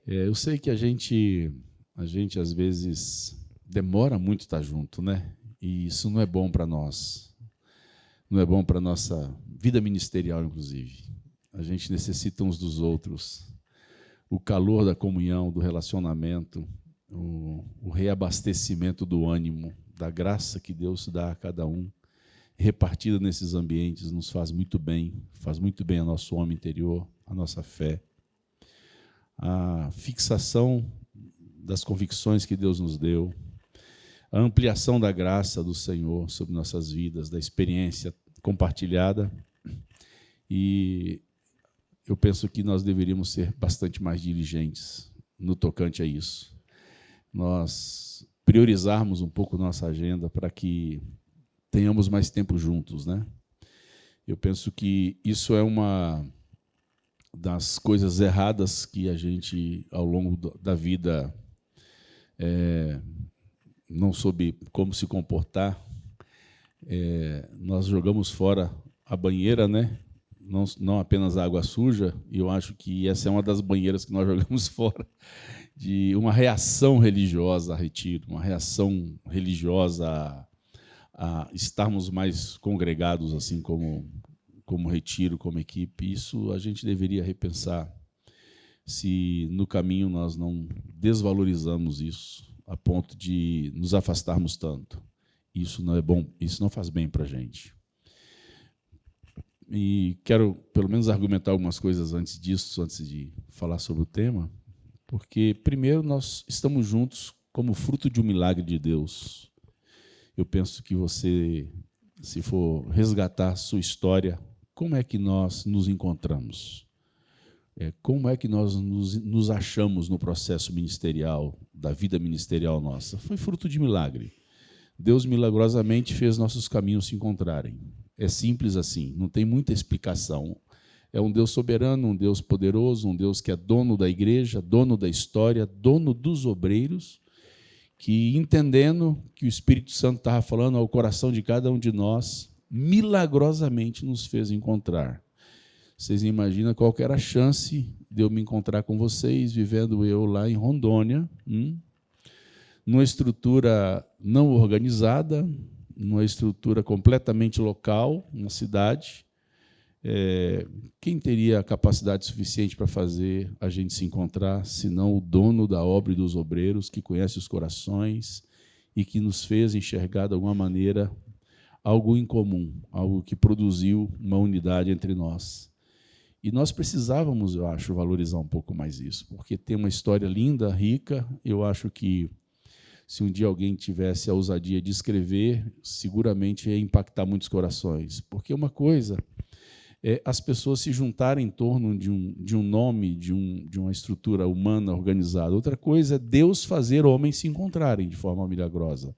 Eu sei que a gente às vezes demora muito estar junto, né? E isso não é bom para nós, não é bom para a nossa vida ministerial, inclusive. A gente necessita uns dos outros. O calor da comunhão, do relacionamento, o reabastecimento do ânimo, da graça que Deus dá a cada um, repartida nesses ambientes, nos faz muito bem ao nosso homem interior, à nossa fé. A fixação das convicções que Deus nos deu, a ampliação da graça do Senhor sobre nossas vidas, da experiência compartilhada. E eu penso que nós deveríamos ser bastante mais diligentes no tocante a isso. Nós priorizarmos um pouco nossa agenda para que tenhamos mais tempo juntos, né? Eu penso que isso é uma das coisas erradas que a gente, ao longo da vida, não soube como se comportar. Nós jogamos fora a banheira, né? Não apenas a água suja, e eu acho que essa é uma das banheiras que nós jogamos fora, de uma reação religiosa a retiro, uma reação religiosa a estarmos mais congregados, assim como retiro, como equipe. Isso a gente deveria repensar, se no caminho nós não desvalorizamos isso, a ponto de nos afastarmos tanto. Isso não é bom, isso não faz bem para a gente. E quero, pelo menos, argumentar algumas coisas antes disso, antes de falar sobre o tema, porque, primeiro, nós estamos juntos como fruto de um milagre de Deus. Eu penso que você, se for resgatar a sua história, como é que nós nos encontramos? Como é que nós nos achamos no processo ministerial, da vida ministerial nossa? Foi fruto de milagre. Deus milagrosamente fez nossos caminhos se encontrarem. É simples assim, não tem muita explicação. É um Deus soberano, um Deus poderoso, um Deus que é dono da igreja, dono da história, dono dos obreiros, que, entendendo que o Espírito Santo estava falando ao coração de cada um de nós, milagrosamente nos fez encontrar. Vocês imaginam qual que era a chance de eu me encontrar com vocês, vivendo eu lá em Rondônia, numa estrutura não organizada, numa estrutura completamente local, uma cidade. Quem teria a capacidade suficiente para fazer a gente se encontrar, senão o dono da obra e dos obreiros, que conhece os corações e que nos fez enxergar, de alguma maneira, algo em comum, algo que produziu uma unidade entre nós. E nós precisávamos, eu acho, valorizar um pouco mais isso, porque tem uma história linda, rica. Eu acho que, se um dia alguém tivesse a ousadia de escrever, seguramente ia impactar muitos corações. Porque uma coisa é as pessoas se juntarem em torno de um nome, de uma estrutura humana organizada. Outra coisa é Deus fazer homens se encontrarem de forma milagrosa.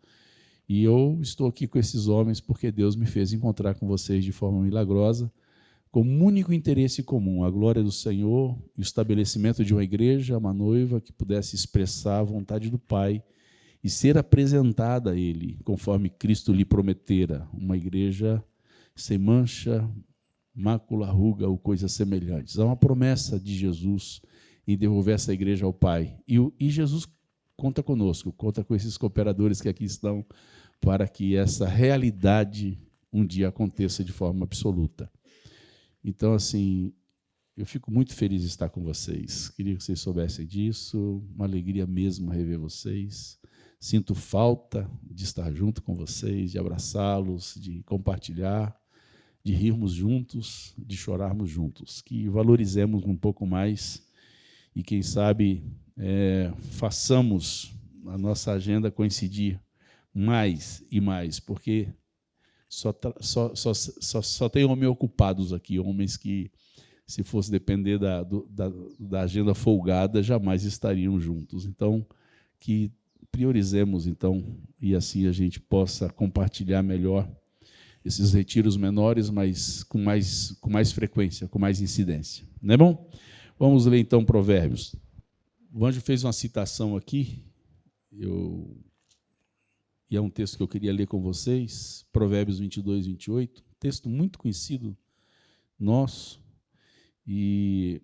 E eu estou aqui com esses homens porque Deus me fez encontrar com vocês de forma milagrosa, com um único interesse comum, a glória do Senhor, o estabelecimento de uma igreja, uma noiva que pudesse expressar a vontade do Pai e ser apresentada a Ele, conforme Cristo lhe prometera, uma igreja sem mancha, mácula, ruga ou coisas semelhantes. Há uma promessa de Jesus em devolver essa igreja ao Pai. E Jesus conta conosco, conta com esses cooperadores que aqui estão, para que essa realidade um dia aconteça de forma absoluta. Então, assim, eu fico muito feliz de estar com vocês. Queria que vocês soubessem disso. Uma alegria mesmo rever vocês. Sinto falta de estar junto com vocês, de abraçá-los, de compartilhar, de rirmos juntos, de chorarmos juntos. Que valorizemos um pouco mais e, quem sabe, façamos a nossa agenda coincidir mais e mais, porque só tem homens ocupados aqui, homens que, se fosse depender da agenda folgada, jamais estariam juntos. Então, que priorizemos, então, e assim a gente possa compartilhar melhor esses retiros menores, mas com mais frequência, com mais incidência. Não é bom? Vamos ler, então, Provérbios. O Anjo fez uma citação aqui, e é um texto que eu queria ler com vocês, Provérbios 22, 28, texto muito conhecido nosso, e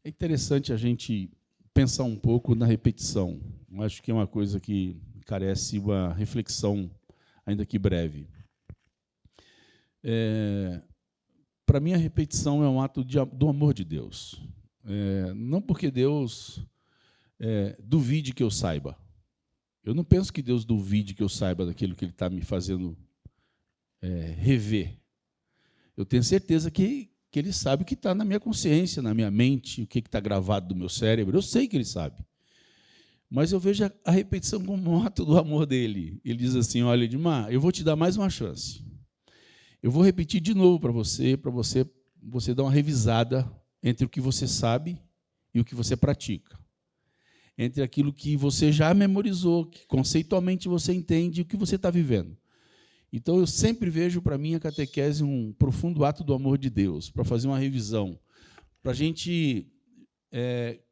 É interessante a gente pensar um pouco na repetição. Eu acho que é uma coisa que carece uma reflexão, ainda que breve. Para mim, a repetição é um ato do amor de Deus. Não porque Deus duvide que eu saiba. Eu não penso que Deus duvide que eu saiba daquilo que Ele está me fazendo rever. Eu tenho certeza que Ele sabe o que está na minha consciência, na minha mente, o que está gravado do meu cérebro. Eu sei que Ele sabe. Mas eu vejo a repetição como um ato do amor dEle. Ele diz assim, olha, Edmar, eu vou te dar mais uma chance. Eu vou repetir de novo para você dar uma revisada entre o que você sabe e o que você pratica. Entre aquilo que você já memorizou, que conceitualmente você entende e o que você está vivendo. Então, eu sempre vejo para mim a catequese um profundo ato do amor de Deus, para fazer uma revisão, para a gente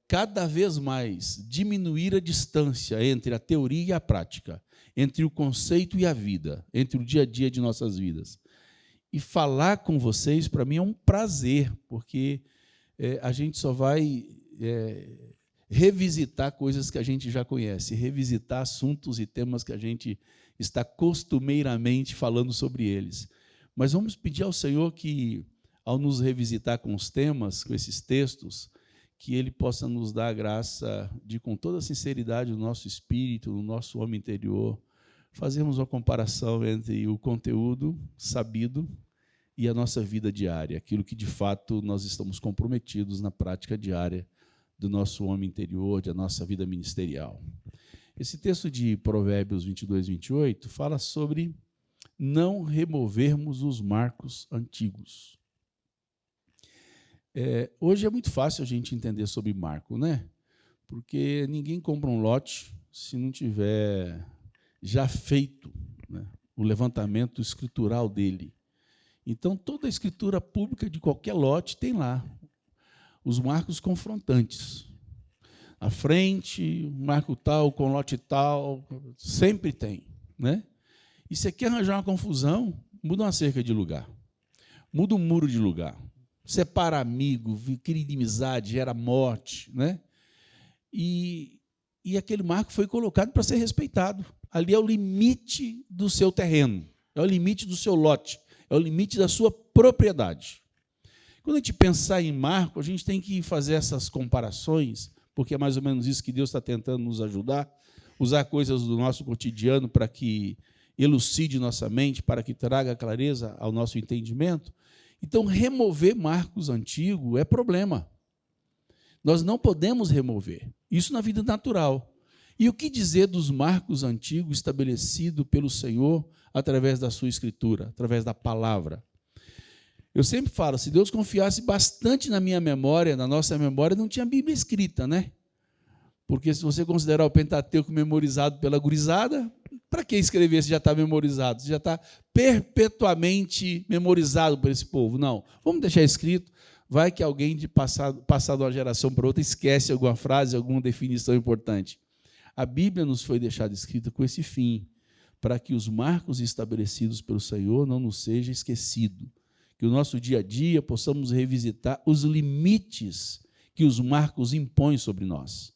cada vez mais diminuir a distância entre a teoria e a prática, entre o conceito e a vida, entre o dia a dia de nossas vidas. E falar com vocês, para mim, é um prazer, porque a gente só vai revisitar coisas que a gente já conhece, revisitar assuntos e temas que a gente está costumeiramente falando sobre eles. Mas vamos pedir ao Senhor que, ao nos revisitar com os temas, com esses textos, que Ele possa nos dar a graça de, com toda a sinceridade do nosso espírito, do nosso homem interior, fazermos uma comparação entre o conteúdo sabido e a nossa vida diária, aquilo que, de fato, nós estamos comprometidos na prática diária do nosso homem interior, da nossa vida ministerial. Esse texto de Provérbios 22, 28 fala sobre não removermos os marcos antigos. Hoje é muito fácil a gente entender sobre marco, né? Porque ninguém compra um lote se não tiver já feito, né, o levantamento escritural dele. Então, toda a escritura pública de qualquer lote tem lá os marcos confrontantes. À frente, marco tal, com lote tal, sempre tem, né? E você quer arranjar uma confusão, muda uma cerca de lugar, muda um muro de lugar, separa amigo, cria inimizade, gera morte, né? E aquele marco foi colocado para ser respeitado. Ali é o limite do seu terreno, é o limite do seu lote, é o limite da sua propriedade. Quando a gente pensar em marco, a gente tem que fazer essas comparações, porque é mais ou menos isso que Deus está tentando nos ajudar, usar coisas do nosso cotidiano para que elucide nossa mente, para que traga clareza ao nosso entendimento. Então, remover marcos antigos é problema. Nós não podemos remover. Isso na vida natural. E o que dizer dos marcos antigos estabelecidos pelo Senhor através da sua Escritura, através da palavra? Eu sempre falo, se Deus confiasse bastante na minha memória, na nossa memória, não tinha Bíblia escrita, né? Porque se você considerar o Pentateuco memorizado pela gurizada, para que escrever se já está memorizado? Se já está perpetuamente memorizado por esse povo? Não, vamos deixar escrito. Vai que alguém de passado de uma geração para outra esquece alguma frase, alguma definição importante. A Bíblia nos foi deixada escrita com esse fim, para que os marcos estabelecidos pelo Senhor não nos sejam esquecidos. Que o nosso dia a dia possamos revisitar os limites que os marcos impõem sobre nós.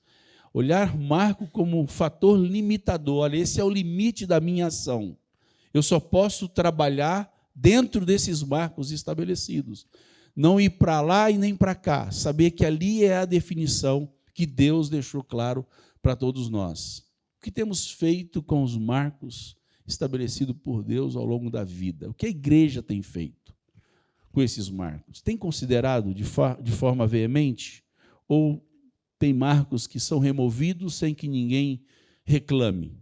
Olhar marco como um fator limitador. Olha, esse é o limite da minha ação. Eu só posso trabalhar dentro desses marcos estabelecidos. Não ir para lá e nem para cá. Saber que ali é a definição que Deus deixou claro para todos nós. O que temos feito com os marcos estabelecidos por Deus ao longo da vida? O que a igreja tem feito com esses marcos? Tem considerado de forma veemente? Ou tem marcos que são removidos sem que ninguém reclame?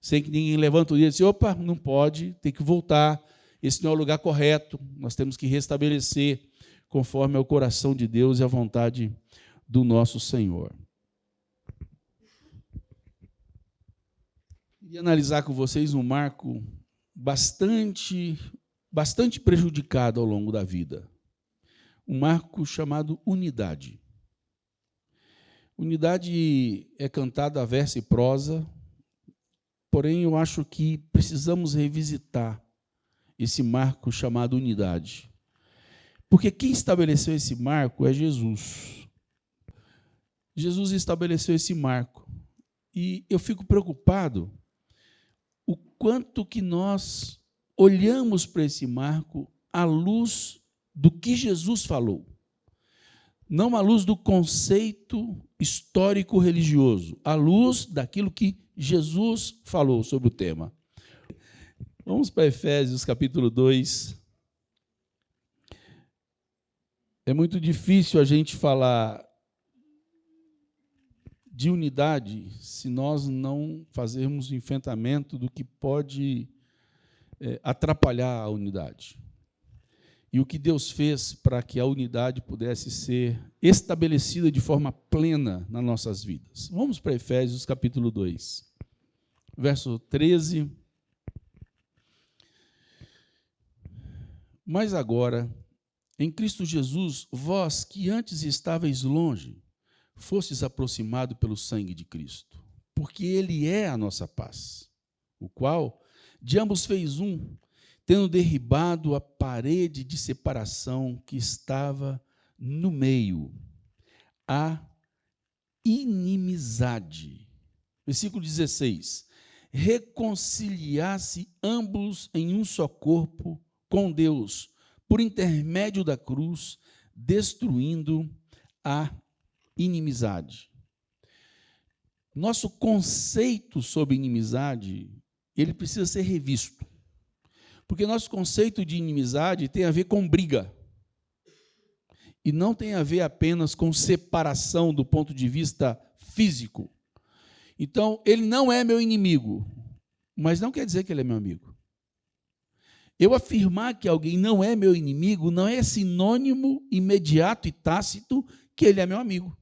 Sem que ninguém levante o dedo e diga, opa, não pode, tem que voltar, esse não é o lugar correto, nós temos que restabelecer conforme é o coração de Deus e a vontade do nosso Senhor. Queria analisar com vocês um marco bastante prejudicado ao longo da vida. Um marco chamado unidade. Unidade é cantada a verso e prosa, porém eu acho que precisamos revisitar esse marco chamado unidade. Porque quem estabeleceu esse marco é Jesus. Jesus estabeleceu esse marco. E eu fico preocupado o quanto que nós olhamos para esse marco à luz do que Jesus falou. Não à luz do conceito histórico religioso, à luz daquilo que Jesus falou sobre o tema. Vamos para Efésios, capítulo 2. É muito difícil a gente falar de unidade se nós não fazermos o enfrentamento do que pode atrapalhar a unidade. E o que Deus fez para que a unidade pudesse ser estabelecida de forma plena nas nossas vidas. Vamos para Efésios, capítulo 2, verso 13. Mas agora, em Cristo Jesus, vós que antes estáveis longe, fostes aproximados pelo sangue de Cristo, porque Ele é a nossa paz, o qual de ambos fez um, tendo derribado a parede de separação que estava no meio, a inimizade. Versículo 16. Reconciliar-se ambos em um só corpo com Deus, por intermédio da cruz, destruindo a inimizade. Nosso conceito sobre inimizade, ele precisa ser revisto. Porque nosso conceito de inimizade tem a ver com briga. E não tem a ver apenas com separação do ponto de vista físico. Então, ele não é meu inimigo, mas não quer dizer que ele é meu amigo. Eu afirmar que alguém não é meu inimigo não é sinônimo imediato e tácito que ele é meu amigo.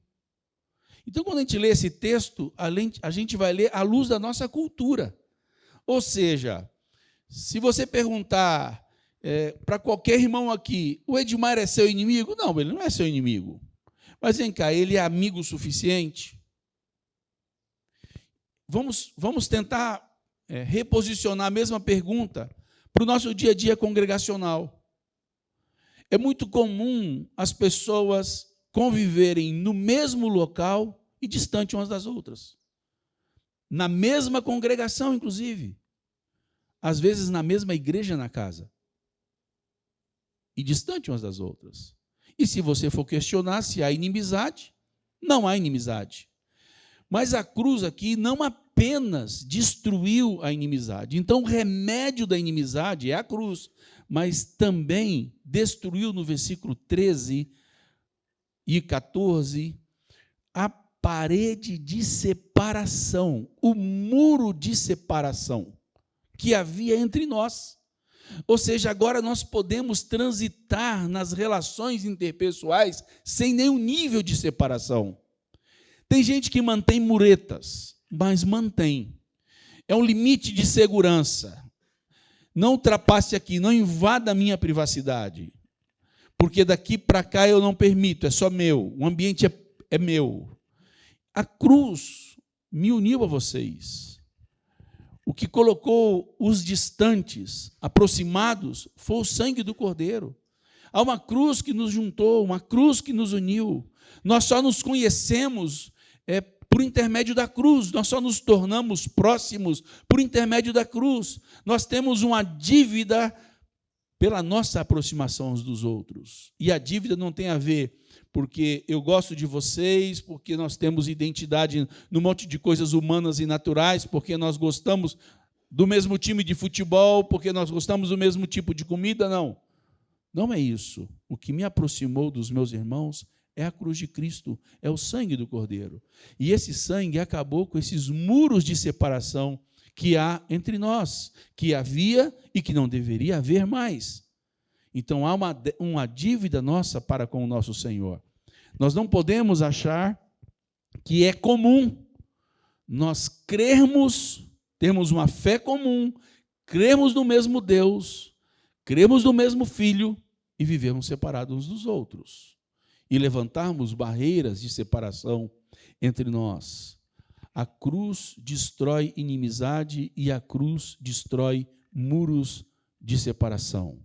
Então, quando a gente lê esse texto, a gente vai ler à luz da nossa cultura. Ou seja, se você perguntar para qualquer irmão aqui, o Edmar é seu inimigo? Não, ele não é seu inimigo. Mas vem cá, ele é amigo o suficiente? Vamos tentar reposicionar a mesma pergunta para o nosso dia a dia congregacional. É muito comum as pessoas conviverem no mesmo local e distante umas das outras. Na mesma congregação, inclusive. Às vezes na mesma igreja na casa. E distante umas das outras. E se você for questionar se há inimizade, não há inimizade. Mas a cruz aqui não apenas destruiu a inimizade. Então o remédio da inimizade é a cruz. Mas também destruiu no versículo 13 e 14 a parede de separação, o muro de separação que havia entre nós. Ou seja, agora nós podemos transitar nas relações interpessoais sem nenhum nível de separação. Tem gente que mantém muretas, mas mantém. É um limite de segurança. Não ultrapasse aqui, não invada a minha privacidade. Porque daqui para cá eu não permito, é só meu, o ambiente é meu. A cruz me uniu a vocês. O que colocou os distantes, aproximados, foi o sangue do Cordeiro. Há uma cruz que nos juntou, uma cruz que nos uniu. Nós só nos conhecemos por intermédio da cruz, nós só nos tornamos próximos por intermédio da cruz. Nós temos uma dívida pela nossa aproximação uns dos outros. E a dívida não tem a ver porque eu gosto de vocês, porque nós temos identidade num monte de coisas humanas e naturais, porque nós gostamos do mesmo time de futebol, porque nós gostamos do mesmo tipo de comida, não. Não é isso. O que me aproximou dos meus irmãos é a cruz de Cristo, é o sangue do Cordeiro. E esse sangue acabou com esses muros de separação que há entre nós, que havia e que não deveria haver mais. Então, há uma dívida nossa para com o nosso Senhor. Nós não podemos achar que é comum nós crermos, termos uma fé comum, crermos no mesmo Deus, crermos no mesmo Filho e vivermos separados uns dos outros. E levantarmos barreiras de separação entre nós. A cruz destrói inimizade e a cruz destrói muros de separação.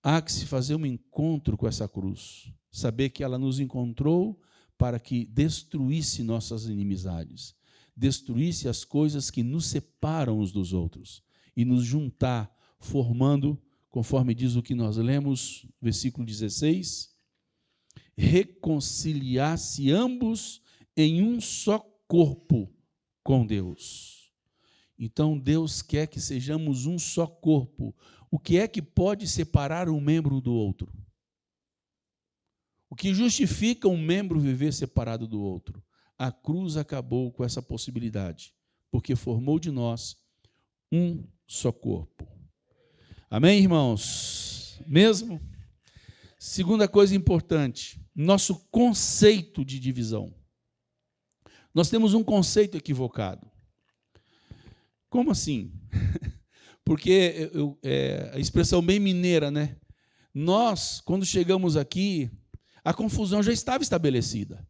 Há que se fazer um encontro com essa cruz, saber que ela nos encontrou para que destruísse nossas inimizades, destruísse as coisas que nos separam uns dos outros e nos juntar, formando, conforme diz o que nós lemos, versículo 16, reconciliar-se ambos em um só corpo com Deus. Então, Deus quer que sejamos um só corpo. O que é que pode separar um membro do outro? O que justifica um membro viver separado do outro? A cruz acabou com essa possibilidade, porque formou de nós um só corpo. Amém, irmãos? Mesmo? Segunda coisa importante, nosso conceito de divisão. Nós temos um conceito equivocado. Como assim? Porque a expressão bem mineira, né? Nós, quando chegamos aqui, a confusão já estava estabelecida.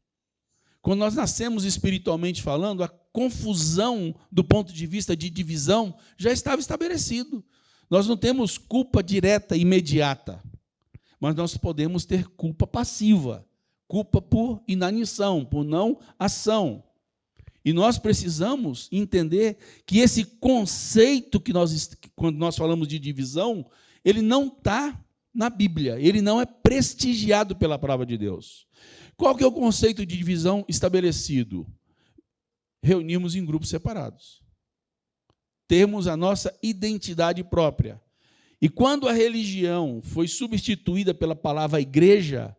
Quando nós nascemos espiritualmente falando, a confusão do ponto de vista de divisão já estava estabelecido. Nós não temos culpa direta, imediata, mas nós podemos ter culpa passiva, culpa por inanição, por não ação. E nós precisamos entender que esse conceito que quando nós falamos de divisão, ele não está na Bíblia, ele não é prestigiado pela palavra de Deus. Qual que é o conceito de divisão estabelecido? Reunirmos em grupos separados. Termos a nossa identidade própria. E quando a religião foi substituída pela palavra igreja,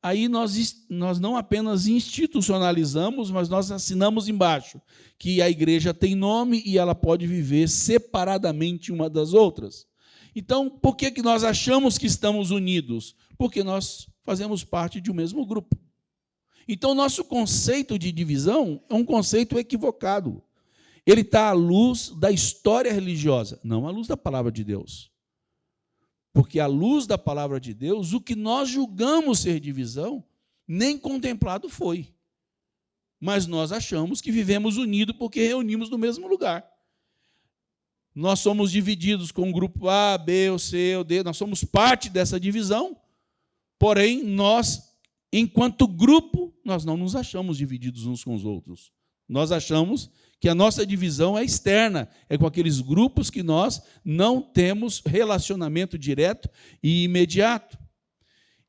aí nós não apenas institucionalizamos, mas nós assinamos embaixo que a igreja tem nome e ela pode viver separadamente uma das outras. Então, por que nós achamos que estamos unidos? Porque nós fazemos parte de um mesmo grupo. Então, nosso conceito de divisão é um conceito equivocado. Ele está à luz da história religiosa, não à luz da palavra de Deus. Porque à luz da palavra de Deus, o que nós julgamos ser divisão, nem contemplado foi. Mas nós achamos que vivemos unidos porque reunimos no mesmo lugar. Nós somos divididos com o grupo A, B, ou C, ou D, nós somos parte dessa divisão, porém, nós, enquanto grupo, nós não nos achamos divididos uns com os outros. Nós achamos que a nossa divisão é externa, é com aqueles grupos que nós não temos relacionamento direto e imediato.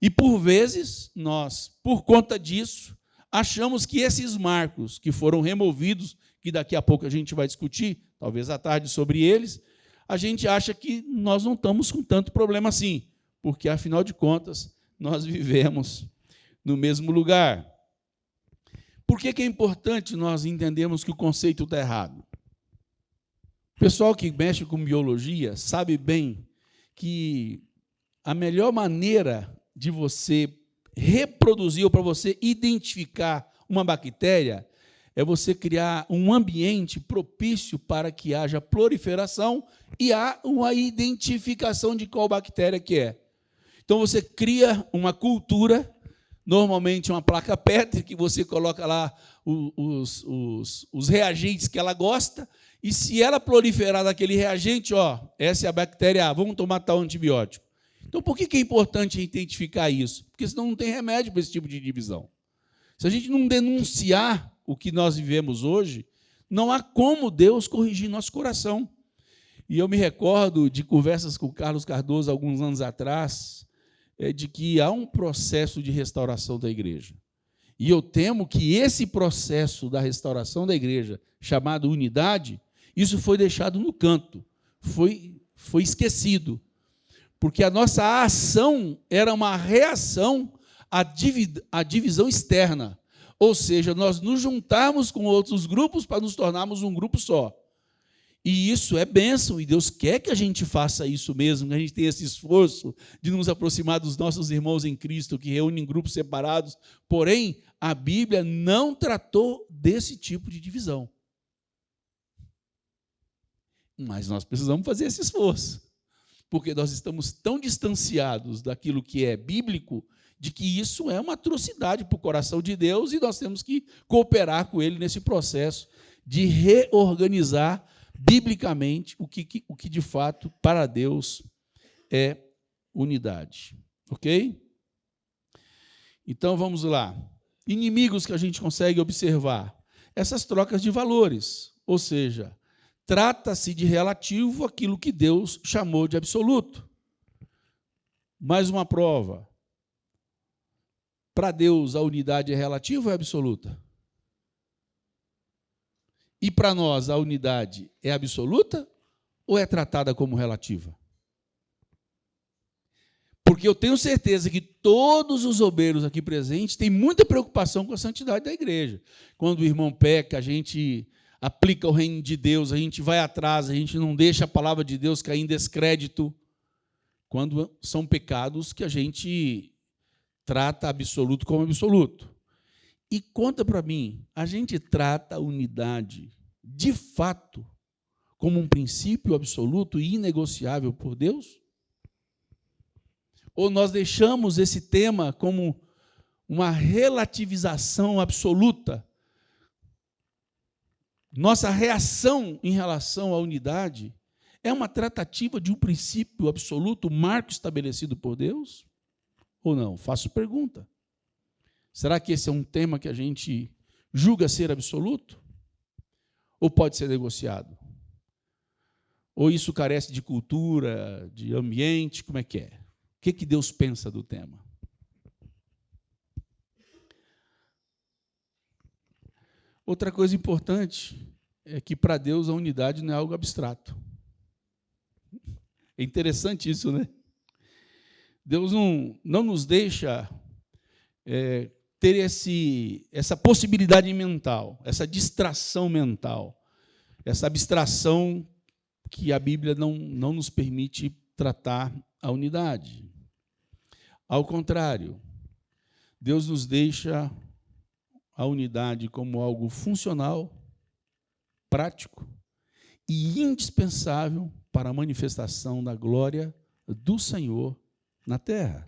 E, por vezes, nós, por conta disso, achamos que esses marcos que foram removidos, que daqui a pouco a gente vai discutir, talvez à tarde, sobre eles, a gente acha que nós não estamos com tanto problema assim, porque, afinal de contas, nós vivemos no mesmo lugar. Por que é importante nós entendermos que o conceito está errado? O pessoal que mexe com biologia sabe bem que a melhor maneira de você reproduzir ou para você identificar uma bactéria é você criar um ambiente propício para que haja proliferação e há uma identificação de qual bactéria que é. Então, você cria uma cultura, normalmente uma placa Petri, que você coloca lá os reagentes que ela gosta, e se ela proliferar daquele reagente, essa é a bactéria A, vamos tomar tal antibiótico. Então, por que é importante identificar isso? Porque senão não tem remédio para esse tipo de divisão. Se a gente não denunciar o que nós vivemos hoje, não há como Deus corrigir nosso coração. E eu me recordo de conversas com o Carlos Cardoso, alguns anos atrás, de que há um processo de restauração da igreja. E eu temo que esse processo da restauração da igreja, chamado unidade, isso foi deixado no canto, foi esquecido. Porque a nossa ação era uma reação à divisão externa. Ou seja, nós nos juntarmos com outros grupos para nos tornarmos um grupo só. E isso é bênção, e Deus quer que a gente faça isso mesmo, que a gente tenha esse esforço de nos aproximar dos nossos irmãos em Cristo, que reúnem grupos separados. Porém, a Bíblia não tratou desse tipo de divisão. Mas nós precisamos fazer esse esforço, porque nós estamos tão distanciados daquilo que é bíblico, de que isso é uma atrocidade para o coração de Deus, e nós temos que cooperar com Ele nesse processo de reorganizar biblicamente o que de fato para Deus é unidade. Ok? Então vamos lá. inimigos que a gente consegue observar? Essas trocas de valores, ou seja, trata-se de relativo aquilo que Deus chamou de absoluto. Mais uma prova. Para Deus, a unidade é relativa ou é absoluta? E para nós, a unidade é absoluta ou é tratada como relativa? Porque eu tenho certeza que todos os obreiros aqui presentes têm muita preocupação com a santidade da igreja. Quando o irmão peca, a gente aplica o reino de Deus, a gente vai atrás, a gente não deixa a palavra de Deus cair em descrédito. Quando são pecados que a gente trata absoluto como absoluto. E conta para mim, a gente trata a unidade, de fato, como um princípio absoluto e inegociável por Deus? Ou nós deixamos esse tema como uma relativização absoluta? Nossa reação em relação à unidade é uma tratativa de um princípio absoluto, marco estabelecido por Deus? Ou não? Faço pergunta. Será que esse é um tema que a gente julga ser absoluto? Ou pode ser negociado? Ou isso carece de cultura, de ambiente? Como é que é? O que Deus pensa do tema? Outra coisa importante é que para Deus a unidade não é algo abstrato. É interessante isso, né? Deus não nos deixa ter essa possibilidade mental, essa distração mental, essa abstração que a Bíblia não nos permite tratar a unidade. Ao contrário, Deus nos deixa a unidade como algo funcional, prático e indispensável para a manifestação da glória do Senhor na terra.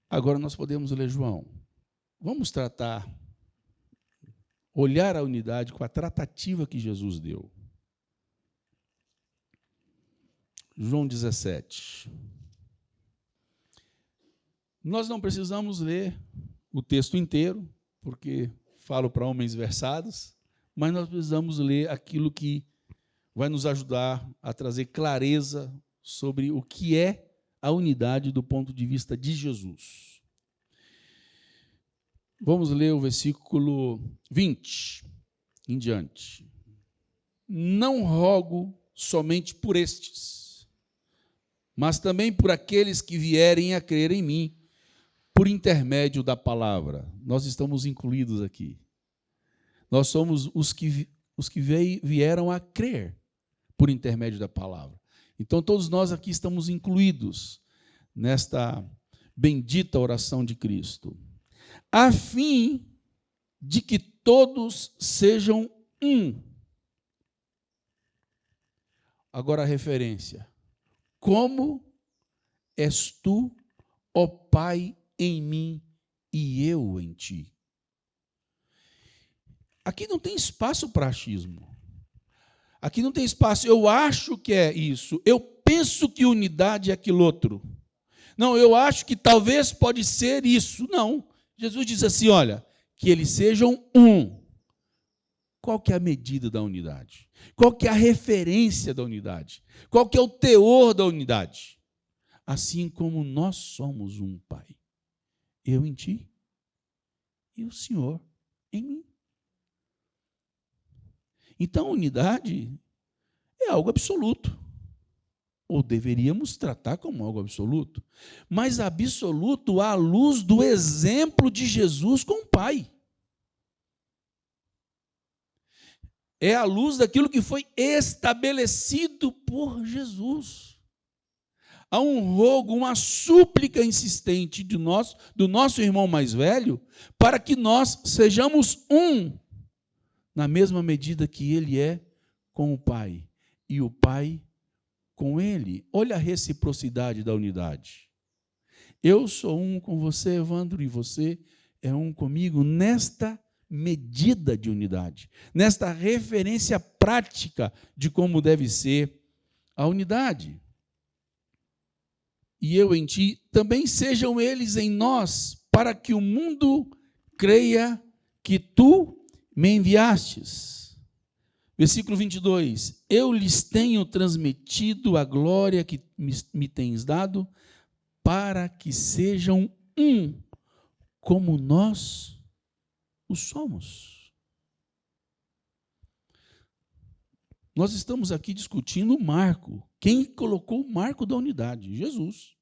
Agora nós podemos ler João. Vamos olhar a unidade com a tratativa que Jesus deu. João 17. Nós não precisamos ler o texto inteiro, porque falo para homens versados, mas nós precisamos ler aquilo que vai nos ajudar a trazer clareza sobre o que é a unidade do ponto de vista de Jesus. Vamos ler o versículo 20 em diante. Não rogo somente por estes, mas também por aqueles que vierem a crer em mim, por intermédio da palavra. Nós estamos incluídos aqui. Nós somos os que vieram a crer por intermédio da palavra. Então, todos nós aqui estamos incluídos nesta bendita oração de Cristo, a fim de que todos sejam um. Agora a referência. Como és tu, ó Pai, em mim e eu em ti. Aqui não tem espaço para achismo. Aqui não tem espaço, eu acho que é isso, eu penso que unidade é aquilo outro. Não, eu acho que talvez pode ser isso. Não, Jesus diz assim, olha, que eles sejam um. Qual que é a medida da unidade? Qual que é a referência da unidade? Qual que é o teor da unidade? Assim como nós somos um, Pai. Eu em ti e o Senhor em mim. Então, a unidade é algo absoluto. Ou deveríamos tratar como algo absoluto. Mas absoluto à luz do exemplo de Jesus com o Pai. É à luz daquilo que foi estabelecido por Jesus. Há um rogo, uma súplica insistente do nosso irmão mais velho, para que nós sejamos um, na mesma medida que ele é com o Pai, e o Pai com ele. Olha a reciprocidade da unidade. Eu sou um com você, Evandro, e você é um comigo nesta medida de unidade, nesta referência prática de como deve ser a unidade. E eu em ti, também sejam eles em nós, para que o mundo creia que tu me enviastes. Versículo 22. Eu lhes tenho transmitido a glória que me tens dado, para que sejam um, como nós o somos. Nós estamos aqui discutindo o marco. Quem colocou o marco da unidade? Jesus.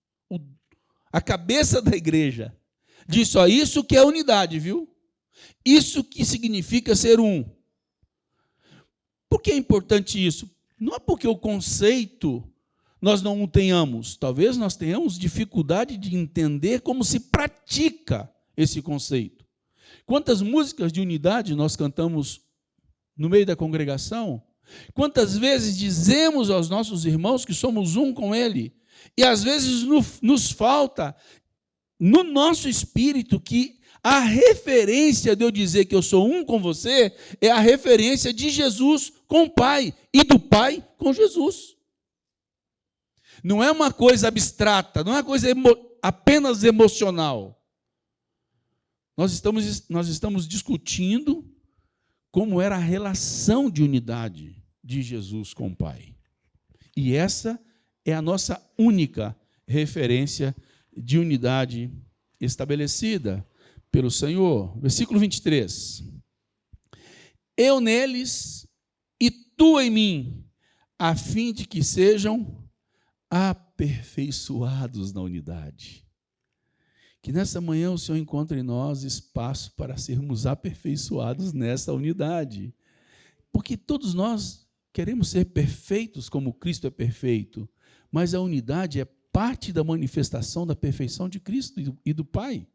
A cabeça da igreja. Disse, ó, isso que é unidade, viu? Isso que significa ser um. Por que é importante isso? Não é porque o conceito nós não o tenhamos. Talvez nós tenhamos dificuldade de entender como se pratica esse conceito. Quantas músicas de unidade nós cantamos no meio da congregação? Quantas vezes dizemos aos nossos irmãos que somos um com Ele? E às vezes nos falta, no nosso espírito, que a referência de eu dizer que eu sou um com você é a referência de Jesus com o Pai e do Pai com Jesus. Não é uma coisa abstrata, não é uma coisa apenas emocional. Nós estamos discutindo como era a relação de unidade de Jesus com o Pai. E essa é a nossa única referência de unidade estabelecida pelo Senhor. Versículo 23. Eu neles e tu em mim, a fim de que sejam aperfeiçoados na unidade. Que nessa manhã o Senhor encontre em nós espaço para sermos aperfeiçoados nessa unidade. Porque todos nós queremos ser perfeitos como Cristo é perfeito, mas a unidade é parte da manifestação da perfeição de Cristo e do Pai.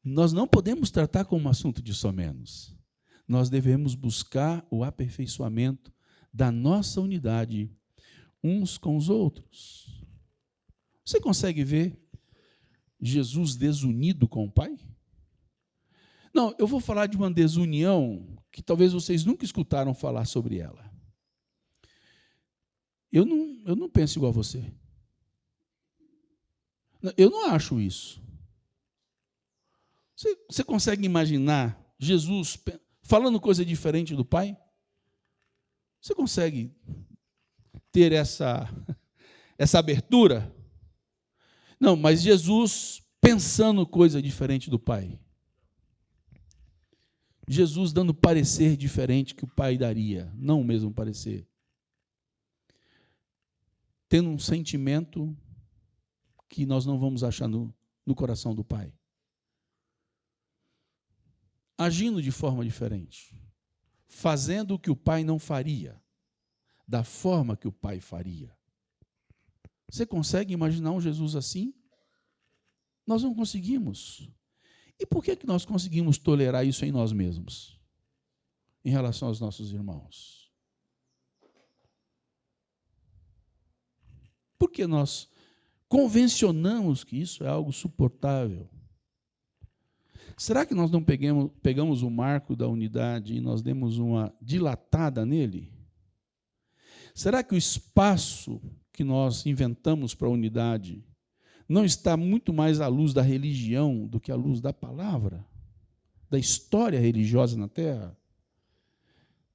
Nós não podemos tratar como um assunto de somenos. Nós devemos buscar o aperfeiçoamento da nossa unidade uns com os outros. Você consegue ver Jesus desunido com o Pai? Não, eu vou falar de uma desunião que talvez vocês nunca escutaram falar sobre ela. Eu não penso igual a você. Eu não acho isso. Você consegue imaginar Jesus falando coisa diferente do Pai? Você consegue ter essa abertura? Não, mas Jesus pensando coisa diferente do Pai. Jesus dando parecer diferente que o Pai daria, não o mesmo parecer. Tendo um sentimento que nós não vamos achar no coração do Pai. Agindo de forma diferente. Fazendo o que o Pai não faria, da forma que o Pai faria. Você consegue imaginar um Jesus assim? Nós não conseguimos. E por que nós conseguimos tolerar isso em nós mesmos? Em relação aos nossos irmãos? Por que nós convencionamos que isso é algo suportável? Será que nós não pegamos o marco da unidade e nós demos uma dilatada nele? Será que o espaço que nós inventamos para a unidade não está muito mais à luz da religião do que à luz da palavra? Da história religiosa na Terra?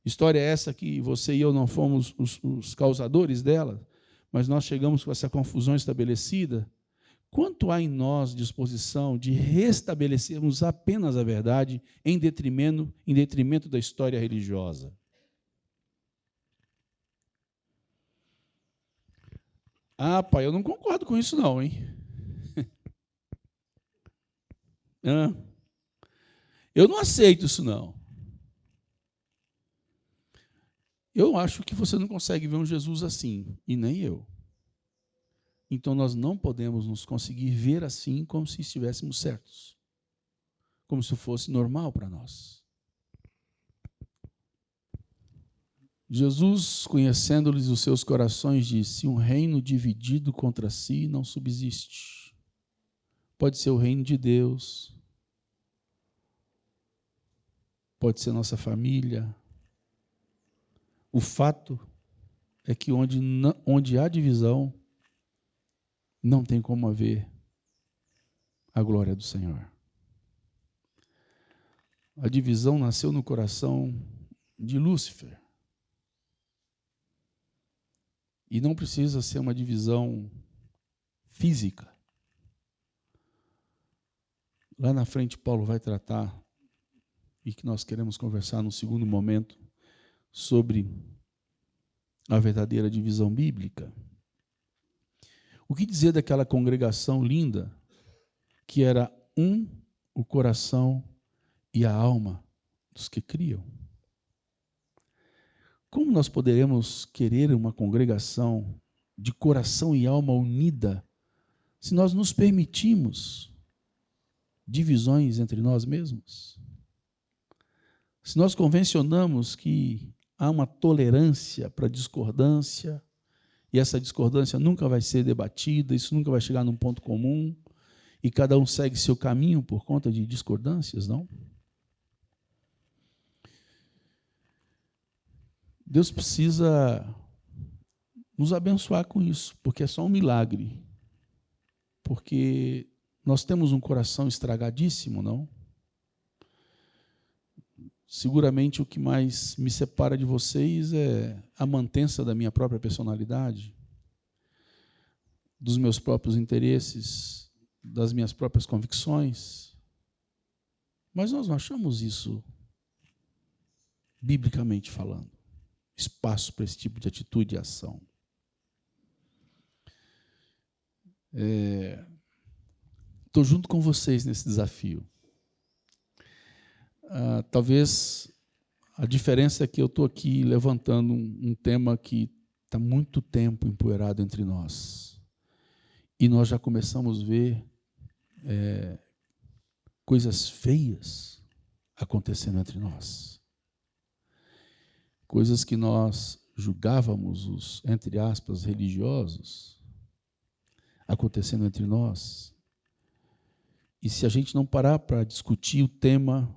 História essa que você e eu não fomos os causadores dela, mas nós chegamos com essa confusão estabelecida. Quanto há em nós disposição de restabelecermos apenas a verdade em detrimento da história religiosa? Ah, pai, eu não concordo com isso não, hein? Eu não aceito isso não. Eu acho que você não consegue ver um Jesus assim, e nem eu. Então nós não podemos nos conseguir ver assim como se estivéssemos certos. Como se fosse normal para nós. Jesus, conhecendo-lhes os seus corações, disse: um reino dividido contra si não subsiste. Pode ser o reino de Deus, pode ser nossa família. O fato é que onde há divisão, não tem como haver a glória do Senhor. A divisão nasceu no coração de Lúcifer. E não precisa ser uma divisão física. Lá na frente, Paulo vai tratar, e que nós queremos conversar no segundo momento, sobre a verdadeira divisão bíblica. O que dizer daquela congregação linda, que era o coração e a alma dos que criam? Como nós poderemos querer uma congregação de coração e alma unida se nós nos permitimos divisões entre nós mesmos? Se nós convencionamos que há uma tolerância para a discordância, e essa discordância nunca vai ser debatida, isso nunca vai chegar num ponto comum, e cada um segue seu caminho por conta de discordâncias, não? Deus precisa nos abençoar com isso, porque é só um milagre. Porque nós temos um coração estragadíssimo, não? Seguramente o que mais me separa de vocês é a mantença da minha própria personalidade, dos meus próprios interesses, das minhas próprias convicções. Mas nós não achamos isso, biblicamente falando, espaço para esse tipo de atitude e ação. Estou junto com vocês nesse desafio. Talvez a diferença é que eu estou aqui levantando um tema que está muito tempo empoeirado entre nós. E nós já começamos a ver coisas feias acontecendo entre nós. Coisas que nós julgávamos os, entre aspas, religiosos, acontecendo entre nós. E se a gente não parar para discutir o tema,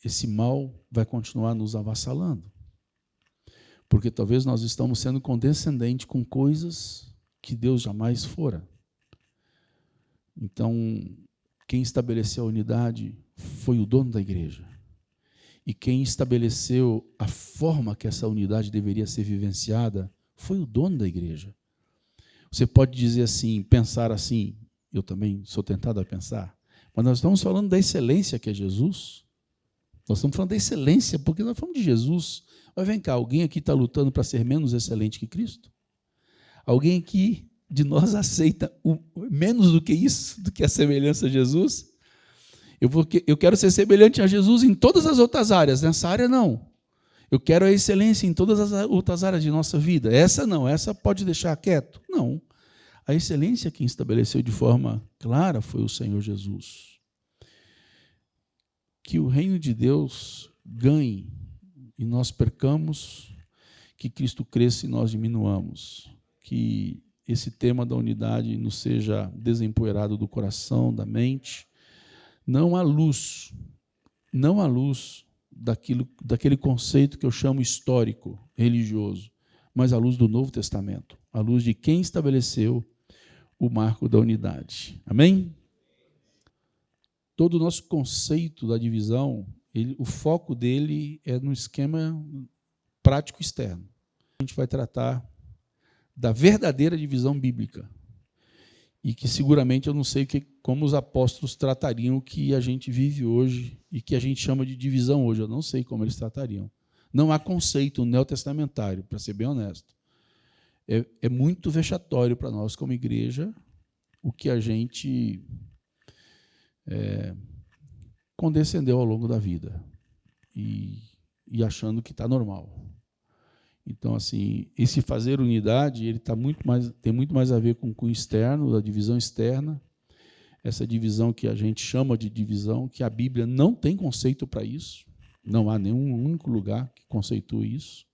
esse mal vai continuar nos avassalando. Porque talvez nós estamos sendo condescendentes com coisas que Deus jamais fora. Então, quem estabeleceu a unidade foi o dono da igreja. E quem estabeleceu a forma que essa unidade deveria ser vivenciada foi o dono da igreja. Você pode dizer assim, pensar assim, eu também sou tentado a pensar, mas nós estamos falando da excelência que é Jesus. Nós estamos falando da excelência, porque nós falamos de Jesus. Mas vem cá, alguém aqui está lutando para ser menos excelente que Cristo? Alguém aqui de nós aceita menos do que isso, do que a semelhança a Jesus? Eu quero ser semelhante a Jesus em todas as outras áreas, nessa área não. Eu quero a excelência em todas as outras áreas de nossa vida. Essa não, essa pode deixar quieto. Não. A excelência quem estabeleceu de forma clara foi o Senhor Jesus. Que o reino de Deus ganhe e nós percamos, que Cristo cresça e nós diminuamos. Que esse tema da unidade nos seja desempoeirado do coração, da mente, não à luz daquele conceito que eu chamo histórico, religioso, mas à luz do Novo Testamento, à luz de quem estabeleceu o marco da unidade. Amém? Todo o nosso conceito da divisão, o foco dele é no esquema prático externo. A gente vai tratar da verdadeira divisão bíblica. E que seguramente eu não sei como os apóstolos tratariam o que a gente vive hoje e que a gente chama de divisão hoje. Eu não sei como eles tratariam. Não há conceito neotestamentário, para ser bem honesto. É muito vexatório para nós como igreja o que a gente condescendeu ao longo da vida e achando que está normal. Então, assim, esse fazer unidade, ele tem muito mais a ver com o externo, da divisão externa, essa divisão que a gente chama de divisão, que a Bíblia não tem conceito para isso, não há nenhum único lugar que conceitue isso,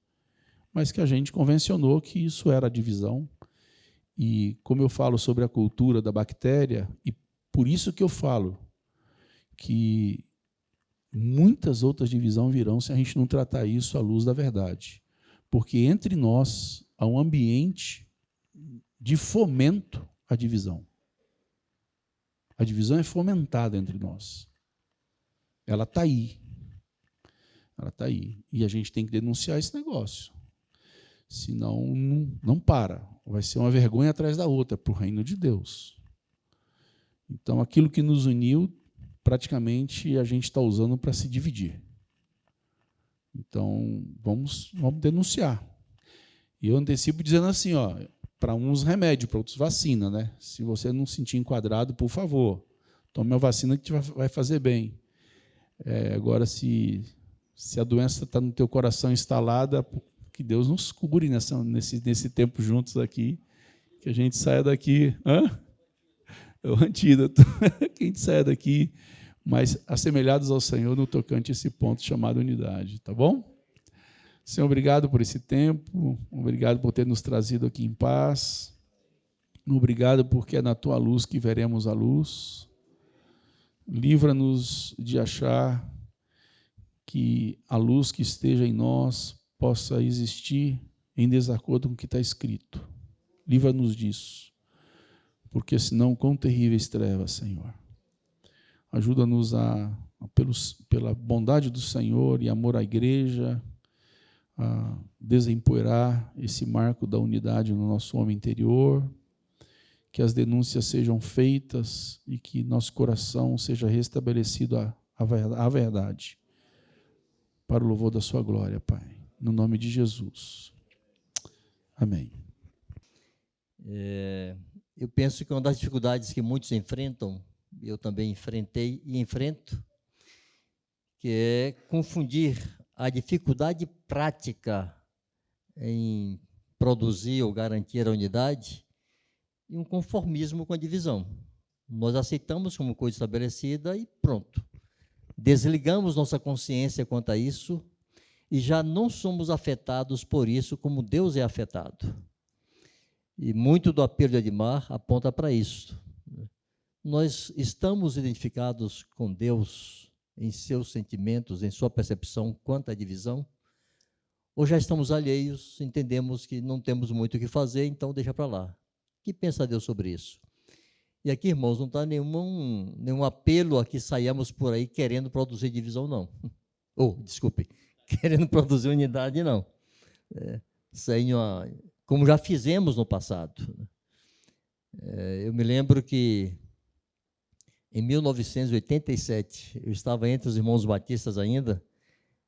mas que a gente convencionou que isso era divisão. E como eu falo sobre a cultura da bactéria, e por isso que eu falo que muitas outras divisões virão se a gente não tratar isso à luz da verdade. Porque entre nós há um ambiente de fomento à divisão. A divisão é fomentada entre nós. Ela está aí. Ela está aí. E a gente tem que denunciar esse negócio. Senão, não para. Vai ser uma vergonha atrás da outra para o reino de Deus. Então, aquilo que nos uniu, praticamente, a gente está usando para se dividir. Então, vamos denunciar. E eu antecipo dizendo assim, para uns remédio, para outros vacina, né? Se você não se sentir enquadrado, por favor, tome a vacina que vai fazer bem. Agora, se a doença está no teu coração instalada, que Deus nos cure nesse tempo juntos aqui, que a gente saia daqui... É o antídoto. Que a gente saia daqui, mas assemelhados ao Senhor no tocante a esse ponto chamado unidade. Tá bom? Senhor, obrigado por esse tempo, obrigado por ter nos trazido aqui em paz, obrigado porque é na Tua luz que veremos a luz. Livra-nos de achar que a luz que esteja em nós possa existir em desacordo com o que está escrito. Livra-nos disso, porque senão quão terríveis trevas, Senhor. Ajuda-nos pela bondade do Senhor e amor à igreja, a desempoeirar esse marco da unidade no nosso homem interior, que as denúncias sejam feitas e que nosso coração seja restabelecido à verdade, para o louvor da sua glória, Pai. No nome de Jesus. Amém. Eu penso que uma das dificuldades que muitos enfrentam, eu também enfrentei e enfrento, que é confundir a dificuldade prática em produzir ou garantir a unidade e um conformismo com a divisão. Nós aceitamos como coisa estabelecida e pronto. Desligamos nossa consciência quanto a isso e já não somos afetados por isso como Deus é afetado. E muito do apelo de Edmar aponta para isso. Nós estamos identificados com Deus em seus sentimentos, em sua percepção quanto à divisão, ou já estamos alheios, entendemos que não temos muito o que fazer, então deixa para lá. O que pensa Deus sobre isso? E aqui, irmãos, não está nenhum apelo a que saiamos por aí querendo produzir divisão, não. Desculpe, querendo produzir unidade, não. Como já fizemos no passado. Eu me lembro que, em 1987, eu estava entre os irmãos batistas ainda,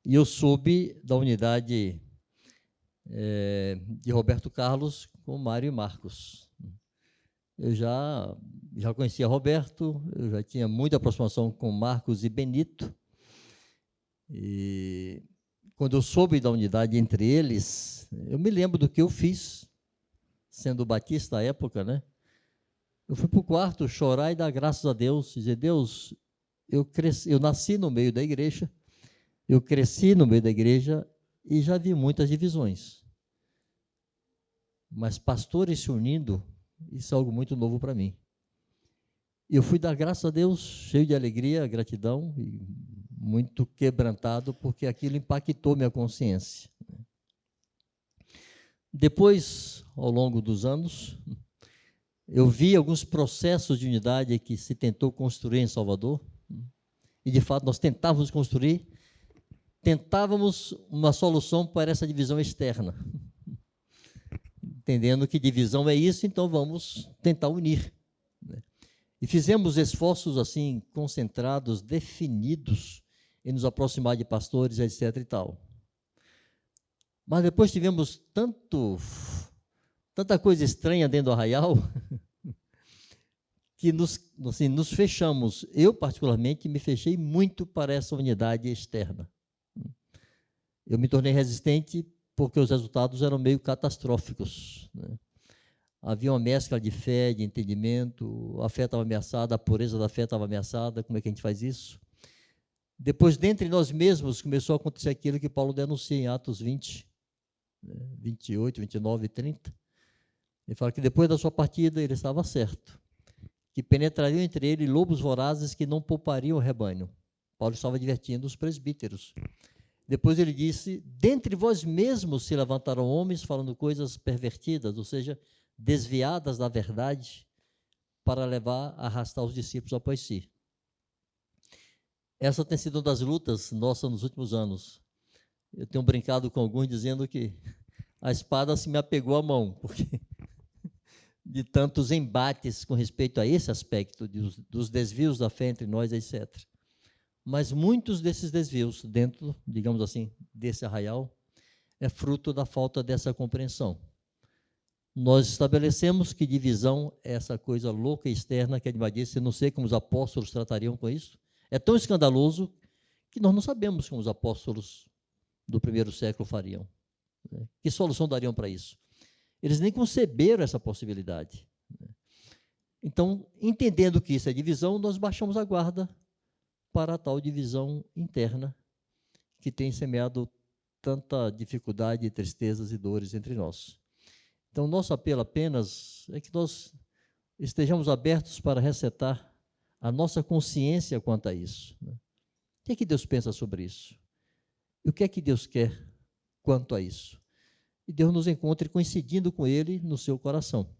e eu soube da unidade de Roberto Carlos com Mário e Marcos. Eu já conhecia Roberto, eu já tinha muita aproximação com Marcos e Benito, e quando eu soube da unidade entre eles, eu me lembro do que eu fiz, sendo batista à época, né? Eu fui para o quarto chorar e dar graças a Deus, dizer, Deus, eu nasci no meio da igreja, eu cresci no meio da igreja e já vi muitas divisões. Mas pastores se unindo, isso é algo muito novo para mim. Eu fui dar graças a Deus, cheio de alegria, gratidão, e muito quebrantado, porque aquilo impactou minha consciência. Depois, ao longo dos anos, eu vi alguns processos de unidade que se tentou construir em Salvador, e de fato nós tentávamos uma solução para essa divisão externa, entendendo que divisão é isso, então vamos tentar unir. E fizemos esforços assim, concentrados, definidos, em nos aproximar de pastores, etc. e tal. Mas depois tivemos tanta coisa estranha dentro do arraial, que nos fechamos. Eu, particularmente, me fechei muito para essa unidade externa. Eu me tornei resistente porque os resultados eram meio catastróficos, né? Havia uma mescla de fé, de entendimento, a fé estava ameaçada, a pureza da fé estava ameaçada. Como é que a gente faz isso? Depois, dentre nós mesmos, começou a acontecer aquilo que Paulo denuncia em Atos 20, 28, 29 e 30. Ele fala que depois da sua partida ele estava certo, que penetrariam entre ele lobos vorazes que não poupariam o rebanho. Paulo estava advertindo os presbíteros. Depois ele disse, dentre vós mesmos se levantaram homens falando coisas pervertidas, ou seja, desviadas da verdade, para arrastar os discípulos após si. Essa tem sido uma das lutas nossas nos últimos anos. Eu tenho brincado com alguns dizendo que a espada se me apegou à mão, porque de tantos embates com respeito a esse aspecto, dos desvios da fé entre nós, etc. Mas muitos desses desvios, dentro, digamos assim, desse arraial, é fruto da falta dessa compreensão. Nós estabelecemos que divisão é essa coisa louca e externa que a Edmar disse, eu não sei como os apóstolos tratariam com isso. É tão escandaloso que nós não sabemos como os apóstolos do primeiro século fariam. Que solução dariam para isso? Eles nem conceberam essa possibilidade. Então, entendendo que isso é divisão, nós baixamos a guarda para a tal divisão interna que tem semeado tanta dificuldade, tristezas e dores entre nós. Então, nosso apelo apenas é que nós estejamos abertos para resetar a nossa consciência quanto a isso. O que é que Deus pensa sobre isso? E o que é que Deus quer quanto a isso? E Deus nos encontre coincidindo com Ele no seu coração.